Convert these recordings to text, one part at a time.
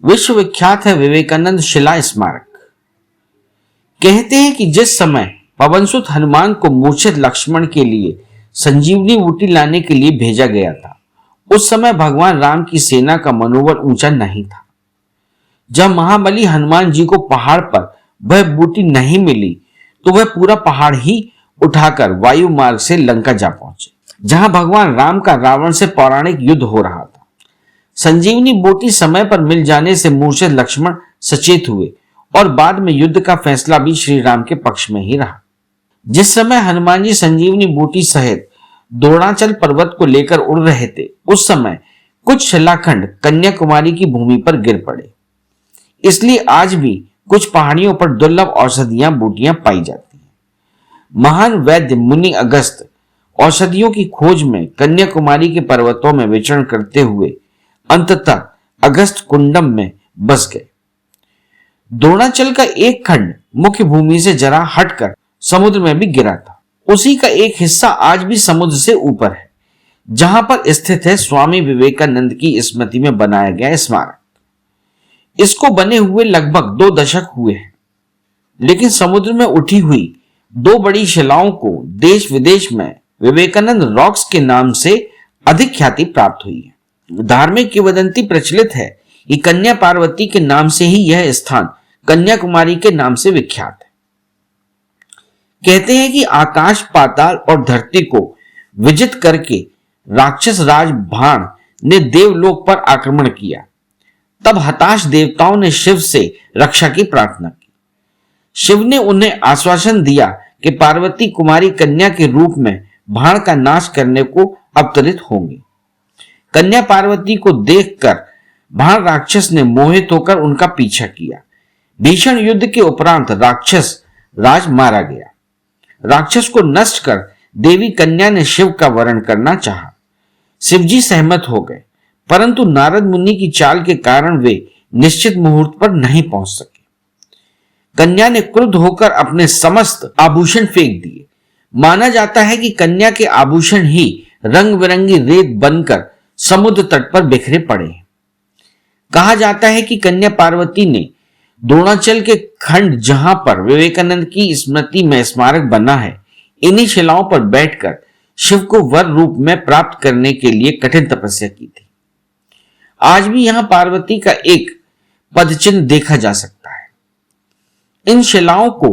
विश्वविख्यात है विवेकानंद शिला स्मारक। कहते हैं कि जिस समय पवनसुत हनुमान को मूर्छित लक्ष्मण के लिए संजीवनी बूटी लाने के लिए भेजा गया था, उस समय भगवान राम की सेना का मनोबल ऊंचा नहीं था। जब महाबली हनुमान जी को पहाड़ पर वह बूटी नहीं मिली तो वह पूरा पहाड़ ही उठाकर वायु मार्ग से लंका जा पहुंचे, जहां भगवान राम का रावण से पौराणिक युद्ध हो रहा था। संजीवनी बूटी समय पर मिल जाने से मूर्छित लक्ष्मण सचेत हुए और बाद में युद्ध का फैसला भी श्री राम के पक्ष में ही रहा। जिस समय हनुमान जी संजीवनी बूटी सहित द्रोणाचल पर्वत को लेकर उड़ रहे थे, उस समय कुछ शिलाखंड कन्याकुमारी की भूमि पर गिर पड़े। इसलिए आज भी कुछ पहाड़ियों पर दुर्लभ औषधियां बूटियां पाई जाती हैं। महान वैद्य मुनि अगस्त औषधियों की खोज में कन्याकुमारी के पर्वतों में विचरण करते हुए अंततः अगस्त कुंडम में बस गए। द्रोणाचल का एक खंड मुख्य भूमि से जरा हटकर समुद्र में भी गिरा था। उसी का एक हिस्सा आज भी समुद्र से ऊपर है, जहां पर स्थित है स्वामी विवेकानंद की स्मृति में बनाया गया स्मारक। इसको बने हुए लगभग 2 दशक हुए हैं, लेकिन समुद्र में उठी हुई 2 बड़ी शिलाओं को देश विदेश में विवेकानंद रॉक्स के नाम से अधिक ख्याति प्राप्त हुई है। धार्मिक किंवदंती प्रचलित है कि कन्या पार्वती के नाम से ही यह स्थान कन्याकुमारी के नाम से विख्यात है। कहते हैं कि आकाश, पाताल और धरती को विजित करके राक्षस राज भाण ने देवलोक पर आक्रमण किया। तब हताश देवताओं ने शिव से रक्षा की प्रार्थना की। शिव ने उन्हें आश्वासन दिया कि पार्वती कुमारी कन्या के रूप में भाण का नाश करने को अवतरित होंगी। कन्या पार्वती को देखकर भाण राक्षस ने मोहित होकर उनका पीछा किया। भीषण युद्ध के उपरांत राक्षस राज मारा गया। राक्षस को नष्ट कर देवी कन्या ने शिव का वरण करना चाहा। शिवजी सहमत हो गए, परंतु नारद मुनि की चाल के कारण वे निश्चित मुहूर्त पर नहीं पहुंच सके। कन्या ने क्रुद्ध होकर अपने समस्त आभूषण फेंक दिए। माना जाता है कि कन्या के आभूषण ही रंग बिरंगी रेत बनकर समुद्र तट पर बिखरे पड़े हैं। कहा जाता है कि कन्या पार्वती ने द्रोणाचल के खंड जहां पर विवेकानंद की स्मृति में स्मारक बना है, इन्हीं शिलाओं पर बैठकर शिव को वर रूप में प्राप्त करने के लिए कठिन तपस्या की थी। आज भी यहां पार्वती का एक पदचिन्ह देखा जा सकता है। इन शिलाओं को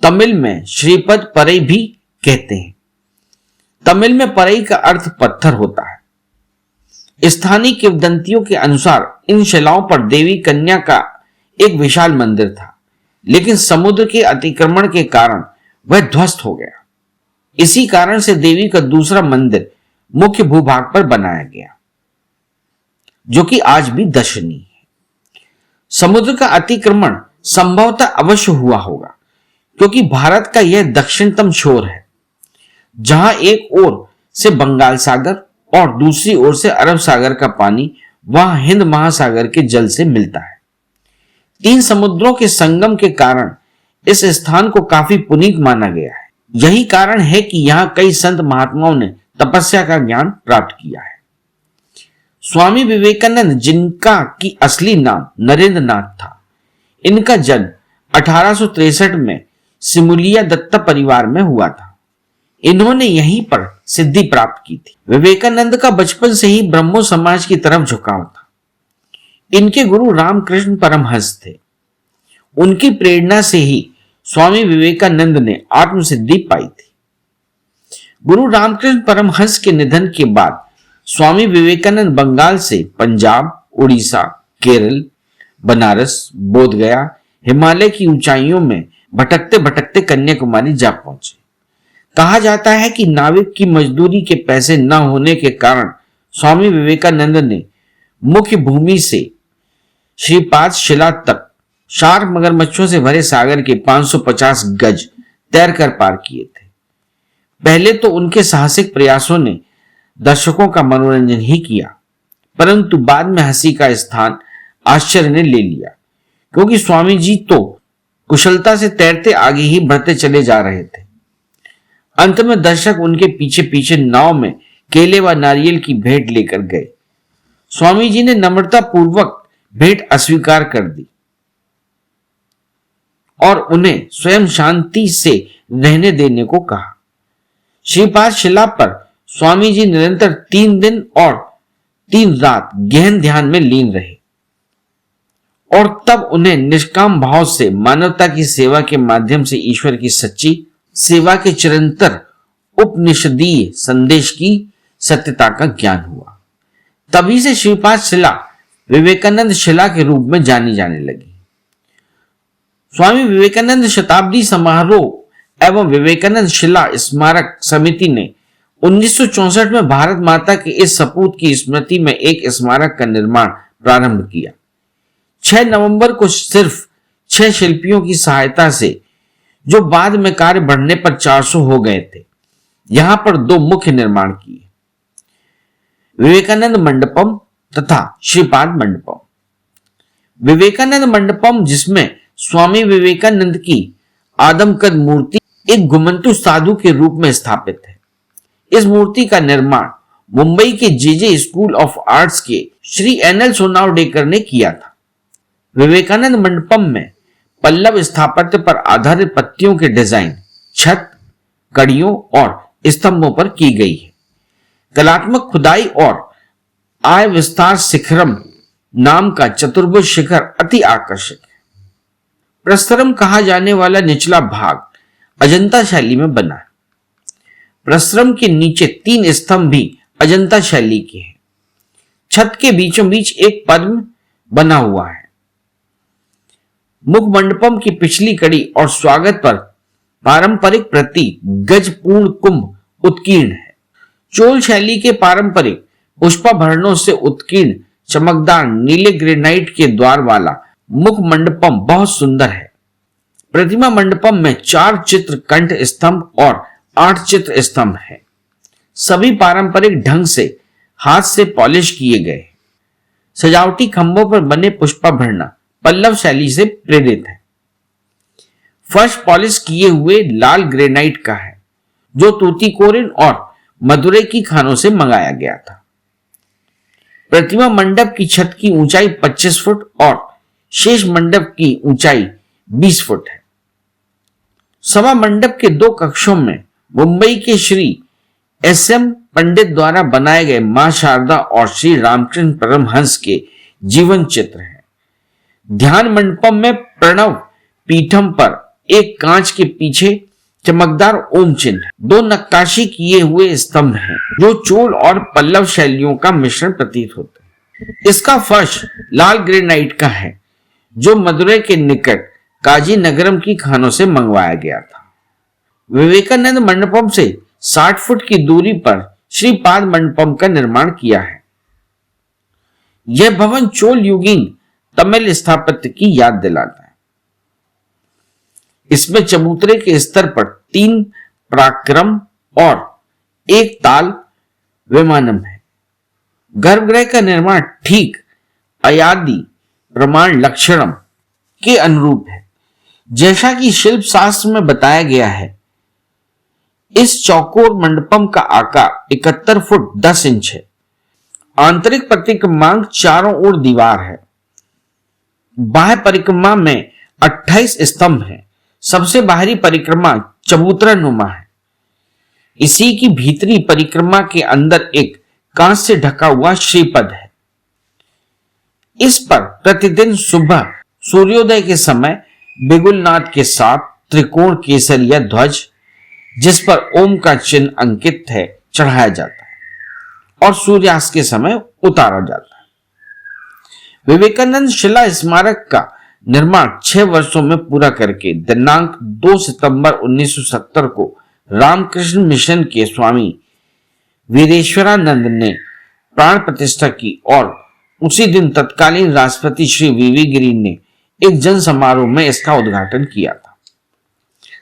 तमिल में श्रीपद परई भी कहते हैं। तमिल में परई का अर्थ पत्थर होता है। स्थानीय किंवदंतियों के अनुसार इन शिलाओं पर देवी कन्या का एक विशाल मंदिर था, लेकिन समुद्र के अतिक्रमण के कारण वह ध्वस्त हो गया। इसी कारण से देवी का दूसरा मंदिर मुख्य भूभाग पर बनाया गया, जो कि आज भी दर्शनीय है। समुद्र का अतिक्रमण संभवतः अवश्य हुआ होगा, क्योंकि भारत का यह दक्षिणतम छोर है, जहां एक ओर से बंगाल सागर और दूसरी ओर से अरब सागर का पानी वहां हिंद महासागर के जल से मिलता है। 3 समुद्रों के संगम के कारण इस स्थान को काफी पुनीत माना गया है। यही कारण है कि यहां कई संत महात्माओं ने तपस्या का ज्ञान प्राप्त किया है। स्वामी विवेकानंद, जिनका की असली नाम नरेंद्र नाथ था, इनका जन्म 1863 में सिमुलिया दत्ता परिवार में हुआ था। इन्होंने यहीं पर सिद्धि प्राप्त की थी। विवेकानंद का बचपन से ही ब्रह्मो समाज की तरफ झुकाव था। इनके गुरु रामकृष्ण परमहंस थे। उनकी प्रेरणा से ही स्वामी विवेकानंद ने आत्म सिद्धि पाई थी। गुरु रामकृष्ण परमहंस के निधन के बाद स्वामी विवेकानंद बंगाल से पंजाब, उड़ीसा, केरल, बनारस, बोधगया, हिमालय की ऊंचाइयों में भटकते भटकते कन्याकुमारी जा पहुंचे। कहा जाता है कि नाविक की मजदूरी के पैसे न होने के कारण स्वामी विवेकानंद ने मुख्य भूमि से श्रीपाद शिला तक शार्क मगरमच्छों से भरे सागर के 550 गज तैरकर पार किए थे। पहले तो उनके साहसिक प्रयासों ने दर्शकों का मनोरंजन ही किया, परंतु बाद में हंसी का स्थान आश्चर्य ने ले लिया, क्योंकि स्वामी जी तो कुशलता से तैरते आगे ही बढ़ते चले जा रहे थे। अंत में दर्शक उनके पीछे पीछे नाव में केले व नारियल की भेंट लेकर गए। स्वामी जी ने नम्रता पूर्वक भेंट अस्वीकार कर दी और उन्हें स्वयं शांति से रहने देने को कहा। श्रीपाद शिला पर स्वामी जी निरंतर 3 दिन और 3 रात गहन ध्यान में लीन रहे और तब उन्हें निष्काम भाव से मानवता की सेवा के माध्यम से ईश्वर की सच्ची सेवा के चिरंतर उपनिषदीय संदेश की सत्यता का ज्ञान हुआ। तभी से श्रीपाद शिला विवेकानंद शिला के रूप में जानी जाने लगी। स्वामी विवेकानंद शताब्दी समारोह एवं विवेकानंद शिला स्मारक समिति ने 1964 में भारत माता के इस सपूत की स्मृति में एक स्मारक का निर्माण प्रारंभ किया। 6 नवंबर को सिर्फ 6 शिल्पियों की सहायता से, जो बाद में कार्य बढ़ने पर 400 हो गए थे, यहां पर 2 मुख्य निर्माण किए, विवेकानंद मंडपम तथा श्रीपाद मंडपम। विवेकानंद मंडपम, जिसमें स्वामी विवेकानंद की आदमकद मूर्ति एक घुमंतु साधु के रूप में स्थापित है। इस मूर्ति का निर्माण मुंबई के जेजे स्कूल ऑफ आर्ट्स के श्री एनएल सोनावडेकर ने किया था। विवेकानंद मंडपम में पल्लव स्थापत्य पर आधारित पत्तियों के डिजाइन छत, कड़ियों और स्तंभों पर की गई है। कलात्मक खुदाई और आय विस्तार शिखरम नाम का चतुर्भुज शिखर अति आकर्षक है। प्रस्तरम कहा जाने वाला निचला भाग अजंता शैली में बना है। प्रस्तरम के नीचे 3 स्तंभ भी अजंता शैली के हैं। छत के बीचों बीच एक पद्म बना हुआ है। मुख मंडपम की पिछली कड़ी और स्वागत पर पारंपरिक प्रतीक गजपूर्ण कुंभ उत्कीर्ण है। चोल शैली के पारंपरिक पुष्पाभरणों से उत्कीर्ण चमकदार नीले ग्रेनाइट के द्वार वाला मुख मंडपम बहुत सुंदर है। प्रतिमा मंडपम में 4 चित्र कंठ स्तंभ और 8 चित्र स्तंभ है। सभी पारंपरिक ढंग से हाथ से पॉलिश किए गए। सजावटी खंभों पर बने पुष्पाभरण पल्लव शैली से प्रेरित है। फर्श पॉलिश किए हुए लाल ग्रेनाइट का है, जो तूतीकोरिन और मदुरै की खानों से मंगाया गया था। प्रतिमा मंडप की छत की ऊंचाई 25 फुट और शेष मंडप की ऊंचाई 20 फुट है। सभा मंडप के 2 कक्षों में मुंबई के श्री एस.एम. पंडित द्वारा बनाए गए मां शारदा और श्री रामकृष्ण परमहंस के जीवन चित्र हैं। ध्यान मंडपम में प्रणव पीठम पर एक कांच के पीछे चमकदार ओम चिन्ह, 2 नक्काशी किए हुए स्तंभ हैं, जो चोल और पल्लव शैलियों का मिश्रण प्रतीत होता है। इसका फर्श लाल ग्रेनाइट का है, जो मदुरै के निकट काजी नगरम की खानों से मंगवाया गया था। विवेकानंद मंडपम से 60 फुट की दूरी पर श्रीपाद मंडपम का निर्माण किया है। यह भवन चोल युगीन तमिल स्थापत्य की याद दिलाता है। इसमें चबूतरे के स्तर पर 3 प्राक्रम और 1 ताल विमानम है। गर्भगृह का निर्माण ठीक अयादि प्रमाण लक्षणम के अनुरूप है, जैसा कि शिल्प शास्त्र में बताया गया है। इस चौकोर मंडपम का आकार 71 फुट 10 इंच है। आंतरिक परिक्रमांक चारों ओर दीवार है। बाह्य परिक्रमा में 28 स्तंभ हैं। सबसे बाहरी परिक्रमा चबूतरा नुमा है। इसी की भीतरी परिक्रमा के अंदर एक कांच से ढका हुआ श्रीपद है। इस पर प्रतिदिन सुबह सूर्योदय के समय बिगुलनाद के साथ त्रिकोण केसरिया ध्वज, जिस पर ओम का चिन्ह अंकित है, चढ़ाया जाता है और सूर्यास्त के समय उतारा जाता है। विवेकानंद शिला स्मारक का निर्माण 6 वर्षों में पूरा करके दिनांक 2 सितंबर 1970 को रामकृष्ण मिशन के स्वामी वीरेश्वरानंद ने प्राण प्रतिष्ठा की और उसी दिन तत्कालीन राष्ट्रपति श्री वीवी गिरी ने एक जन समारोह में इसका उद्घाटन किया था।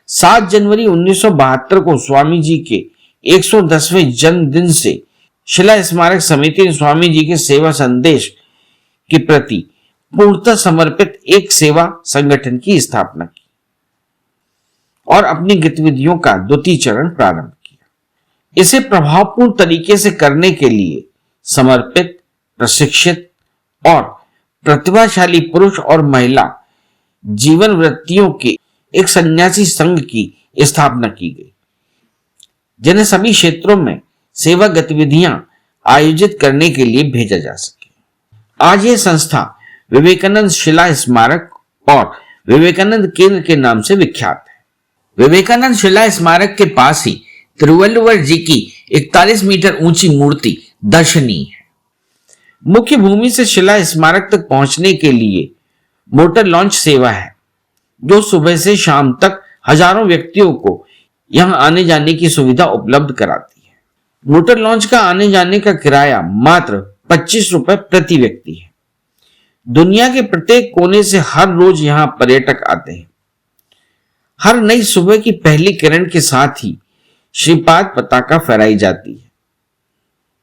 7 जनवरी 1972 को स्वामी जी के 110वें जन्मदिन से शिला स्मारक समिति ने स्वामी जी के सेवा संदेश के प्रति पूर्णतः समर्पित एक सेवा संगठन की स्थापना की और अपनी गतिविधियों का द्वितीय चरण प्रारंभ किया। इसे प्रभावपूर्ण तरीके से करने के लिए समर्पित, प्रशिक्षित और प्रतिभाशाली पुरुष और महिला जीवन वृत्तियों के एक सन्यासी संघ की स्थापना की गई, जिन्हें सभी क्षेत्रों में सेवा गतिविधियां आयोजित करने के लिए भेजा जा सके। आज यह संस्था विवेकानंद शिला स्मारक और विवेकानंद केंद्र के नाम से विख्यात है। विवेकानंद शिला स्मारक के पास ही तिरुवल्लुवर जी की 41 मीटर ऊंची मूर्ति दर्शनीय है। मुख्य भूमि से शिला स्मारक तक पहुंचने के लिए मोटर लॉन्च सेवा है, जो सुबह से शाम तक हजारों व्यक्तियों को यहां आने जाने की सुविधा उपलब्ध कराती है। मोटर लॉन्च का आने जाने का किराया मात्र 25 रुपए प्रति व्यक्ति है। दुनिया के प्रत्येक कोने से हर रोज यहां पर्यटक आते हैं। हर नई सुबह की पहली किरण के साथ ही श्रीपाद पताका फहराई जाती है,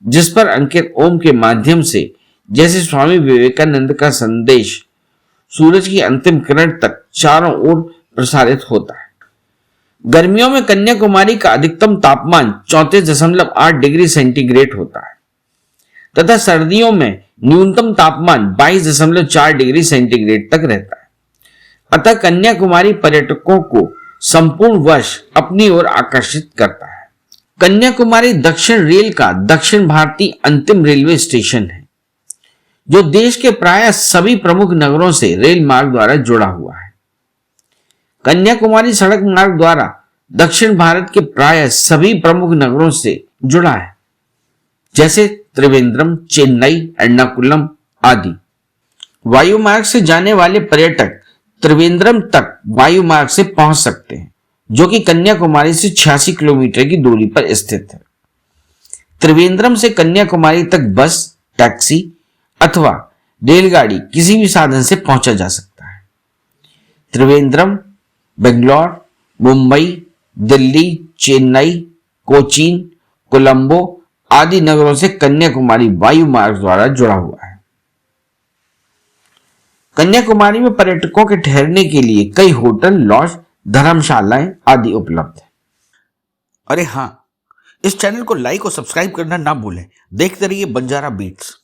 जिस पर अंकित ओम के माध्यम से जैसे स्वामी विवेकानंद का संदेश सूरज की अंतिम किरण तक चारों ओर प्रसारित होता है। गर्मियों में कन्याकुमारी का अधिकतम तापमान 34.8 डिग्री सेंटीग्रेड होता है तथा सर्दियों में न्यूनतम तापमान 22.4 डिग्री सेंटीग्रेड तक रहता है। अतः कन्याकुमारी पर्यटकों को संपूर्ण वर्ष अपनी ओर आकर्षित करता है। कन्याकुमारी दक्षिण रेल का दक्षिण भारतीय अंतिम रेलवे स्टेशन है, जो देश के प्राय सभी प्रमुख नगरों से रेल मार्ग द्वारा जुड़ा हुआ है। कन्याकुमारी सड़क मार्ग द्वारा दक्षिण भारत के प्राय सभी प्रमुख नगरों से जुड़ा है, जैसे त्रिवेंद्रम, चेन्नई, एर्नाकुलम आदि। वायु मार्ग से जाने वाले पर्यटक त्रिवेंद्रम तक वायु मार्ग से पहुंच सकते हैं, जो कि कन्याकुमारी से 86 किलोमीटर की दूरी पर स्थित है। त्रिवेंद्रम से कन्याकुमारी तक बस, टैक्सी अथवा रेलगाड़ी किसी भी साधन से पहुंचा जा सकता है। त्रिवेंद्रम बेंगलोर, मुंबई, दिल्ली, चेन्नई, कोचीन, कोलंबो आदि नगरों से कन्याकुमारी वायु मार्ग द्वारा जुड़ा हुआ है। कन्याकुमारी में पर्यटकों के ठहरने के लिए कई होटल, लॉज, धर्मशालाएं आदि उपलब्ध है। अरे हाँ, इस चैनल को लाइक और सब्सक्राइब करना ना भूलें। देखते रहिए बंजारा बीट्स।